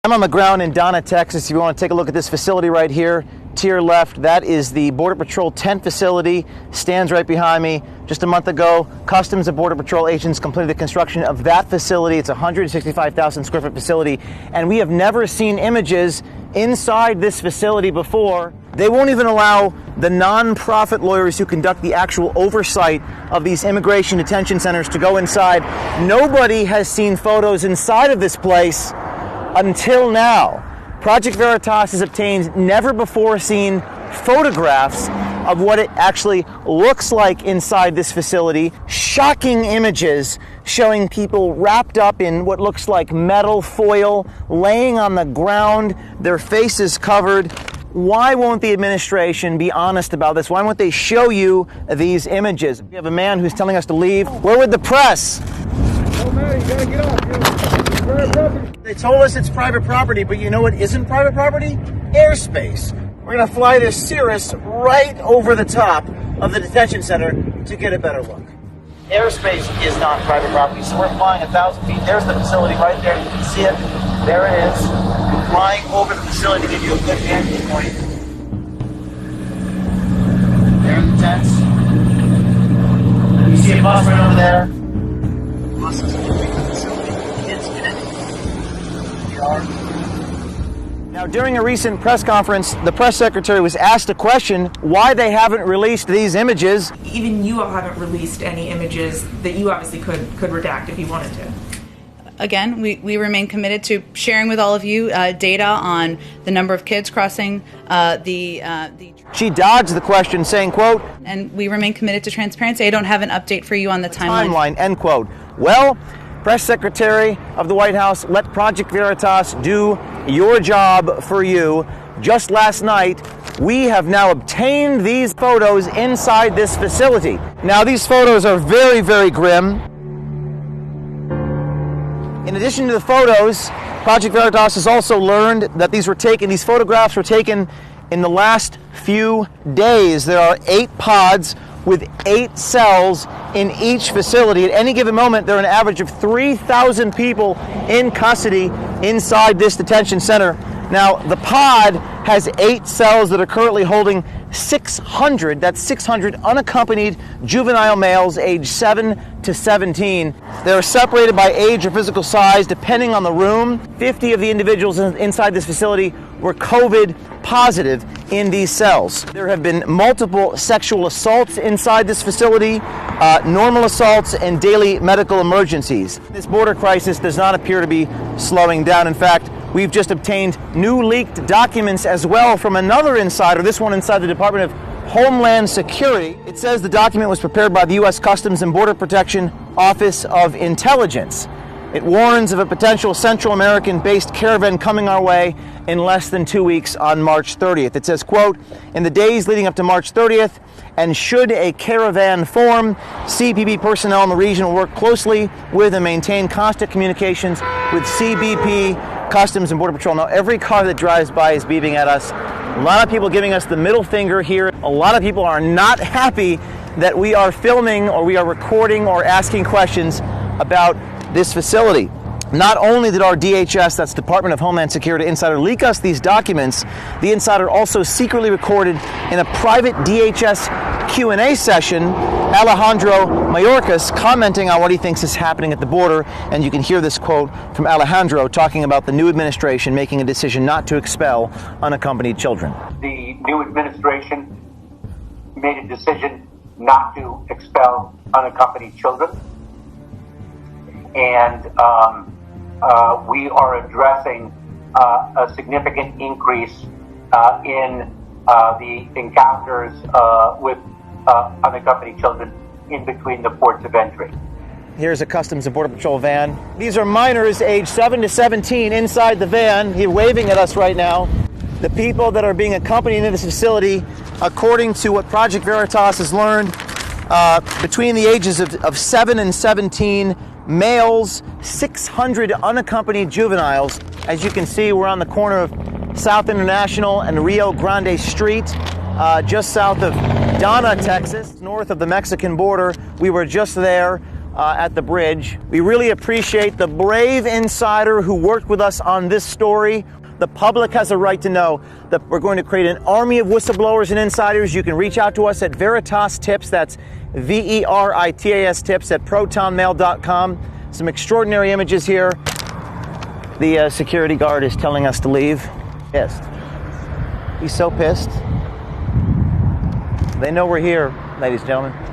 I'm on the ground in Donna, Texas. If you want to take a look at this facility right here, to your left, that is the Border Patrol tent facility, stands right behind me. Just a month ago, Customs and Border Patrol agents completed the construction of that facility. It's a 165,000 square foot facility, and we have never seen images inside this facility before. They won't even allow the non-profit lawyers who conduct the actual oversight of these immigration detention centers to go inside. Nobody has seen photos inside of this place until now. Project Veritas has obtained never-before-seen photographs of what it actually looks like inside this facility. Shocking images showing people wrapped up in what looks like metal foil, laying on the ground, their faces covered. Why won't the administration be honest about this? Why won't they show you these images? We have a man who's telling us to leave. Where would the press? Oh man, you gotta get off. It's private property. They told us it's private property, but you know what isn't private property? Airspace. We're going to fly this Cirrus right over the top of the detention center to get a better look. Airspace is not private property, so we're flying 1,000 feet. There's the facility right there. You can see it. There it is. We're flying over the facility to give you a good vantage point. There are the tents. You see a bus right over there. Bus is leaving the facility. Kids in it. Now, during a recent press conference, the press secretary was asked a question why they haven't released these images. Even you all haven't released any images that you obviously could redact if you wanted to. Again, we remain committed to sharing with all of you data on the number of kids crossing She dodged the question, saying, quote, and we remain committed to transparency. I don't have an update for you on the timeline. End quote. Well, Press Secretary of the White House, let Project Veritas do your job for you. Just last night, we have now obtained these photos inside this facility. Now, these photos are very, very grim. In addition to the photos, Project Veritas has also learned that these photographs were taken in the last few days. There are 8 pods with 8 cells in each facility. At any given moment, there are an average of 3,000 people in custody inside this detention center. Now, the pod has 8 cells that are currently holding 600, that's 600 unaccompanied juvenile males aged 7 to 17. They're separated by age or physical size depending on the room. 50 of the individuals inside this facility were COVID positive in these cells. There have been multiple sexual assaults inside this facility, normal assaults, and daily medical emergencies. This border crisis does not appear to be slowing down. In fact, we've just obtained new leaked documents as well from another insider, this one inside the Department of Homeland Security. It says the document was prepared by the U.S. Customs and Border Protection Office of Intelligence. It warns of a potential Central American-based caravan coming our way in less than 2 weeks on March 30th. It says, quote, in the days leading up to March 30th, and should a caravan form, CBP personnel in the region will work closely with and maintain constant communications with CBP, Customs and Border Patrol. Now, every car that drives by is beeping at us. A lot of people giving us the middle finger here. A lot of people are not happy that we are filming or we are recording or asking questions about this facility. Not only did our DHS, that's Department of Homeland Security insider, leak us these documents, the insider also secretly recorded in a private DHS Q&A session Alejandro Mayorkas commenting on what he thinks is happening at the border. And you can hear this quote from Alejandro talking about the new administration making a decision not to expel unaccompanied children. The new administration made a decision not to expel unaccompanied children. And we are addressing a significant increase in the encounters with unaccompanied children in between the ports of entry. Here's a Customs and Border Patrol van. These are minors aged 7 to 17 inside the van. He's waving at us right now. The people that are being accompanied into this facility, according to what Project Veritas has learned, between the ages of 7 and 17, males, 600 unaccompanied juveniles. As you can see, we're on the corner of South International and Rio Grande Street, just south of Donna, Texas, north of the Mexican border. We were just there. at the bridge. We really appreciate the brave insider who worked with us on this story. The public has a right to know that we're going to create an army of whistleblowers and insiders. You can reach out to us at Veritas Tips. That's VERITAS Tips at protonmail.com. Some extraordinary images here. The security guard is telling us to leave. Pissed. He's so pissed. They know we're here, ladies and gentlemen.